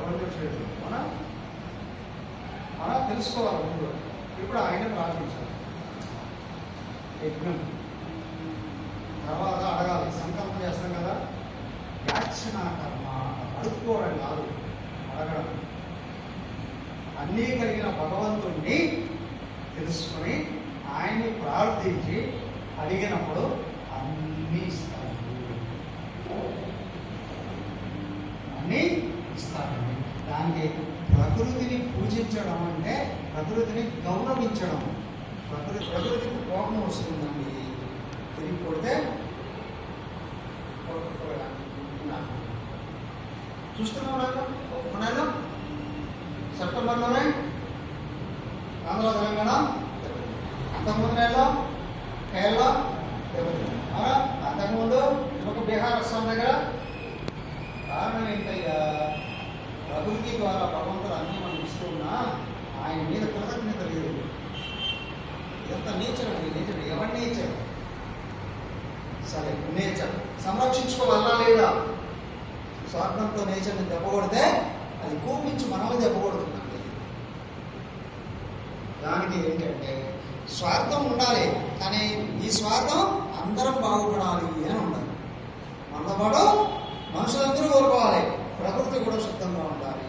భగవంతుడు చేయడం మనం తెలుసుకోవాలి ముందు. ఇప్పుడు ఆయన ప్రార్థించాలి, యజ్ఞం తర్వాత అడగాలి, సంకల్పం చేస్తాం కదా, యాచన కర్మ, అడుక్కోవడం కాదు, అడగడం. అన్నీ కలిగిన భగవంతుణ్ణి తెలుసుకొని ఆయన్ని ప్రార్థించి అడిగినప్పుడు అన్నీ ఇస్తాడు, అన్నీ ఇస్తాడండి. దానికి ప్రకృతిని పూజించడం అంటే ప్రకృతిని గౌరవించడం. ప్రకృతికి కోపం వస్తుందండి, తిరిగి కొడితే చూస్తున్నాం సెప్టెంబర్లోనే ఆంధ్ర తెలంగాణ, అంతకుముందు నెలలో కేరళ, అంతకుముందు ఒక బీహార్ అస్సాం దగ్గర. కారణం ఏంటయ్యా, ప్రకృతి ద్వారా భగవంతుడు అన్నీ మనం ఇస్తున్నా ఆయన మీద కృతజ్ఞత లేదు. ఎంత నేచర్ అండి, నేచర్ ఎవరి నేచర్? సరే, నేచర్ సంరక్షించుకోవాలా లేదా? స్వార్థంతో నేచర్ని దెబ్బకొడితే అది కూపించి మనల్ని దెబ్బకొడుతుందండి. దానికి ఏంటంటే స్వార్థం ఉండాలి, కానీ ఈ స్వార్థం అందరం బాగుపడాలి అని ఉండాలి. మనతో పాటు మనుషులందరూ కోరుకోవాలి, ప్రకృతి కూడా శుద్ధంగా ఉండాలి.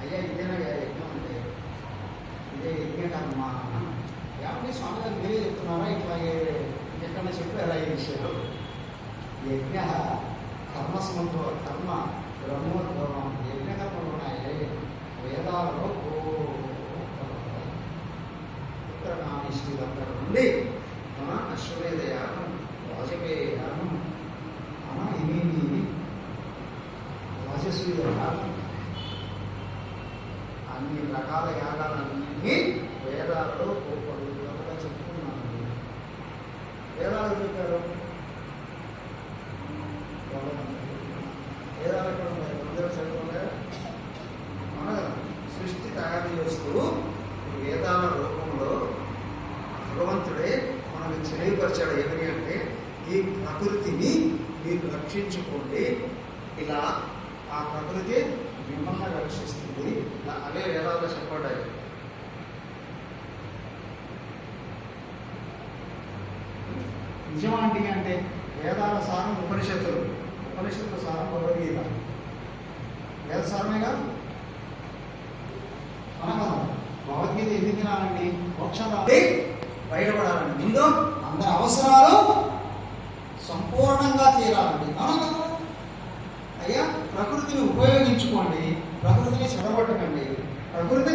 అయ్యా ఇదేనా యజ్ఞం అంటే? ఇదే యజ్ఞకర్మ. ఏమంటే స్వామి గారు మీరే చెప్తున్నారా? ఇట్లా ఎక్కడ చెప్పారా ఈ విషయాలు? యజ్ఞ కర్మస్మంతో కర్మ బ్రహ్మోద్భవం, యజ్ఞకర్మలు ఉన్నాయి వేదాలలో. ఉత్తరకామిష్టిలందరూ నుండి అశ్వమేధ యాగం, వాజపేయ యాగం, ఇవి రాజస్వీ యాగం, అన్ని రకాల యాగాలన్నీ వేదాలలో గొప్పగా చెప్పుకున్నాను. వేదాలు చెప్పారు, వేదాలు ఎక్కడ ఉన్నాయి? అందరూ చదువుకున్నారా? మన సృష్టి తయారు చేస్తూ వేదాల రూపంలో భగవంతుడే మనకు తెలియపరిచాడు. ఎవరి అంటే ఈ ప్రకృతిని మీరు రక్షించుకోండి, ఇలా ఆ ప్రకృతి మిమ్మల్ని రక్షిస్తుంది. అదే వేదాల్లో చెప్పబడ్డాయి. నిజమాంటి అంటే వేదాల సారం ఉపనిషత్తులు, ఉపనిషత్తుల సారం భగవద్గీత. వేద సారమేగా అనగా భగవద్గీత ఎందుకు తినాలండి? మోక్షం బయటపడాలండి. ముందు అందరి అవసరాలు సంపూర్ణంగా తీరాలండి. అవునా? అయ్యా ప్రకృతిని ఉపయోగించుకోండి, ప్రకృతిని చెడగొట్టకండి. ప్రకృతి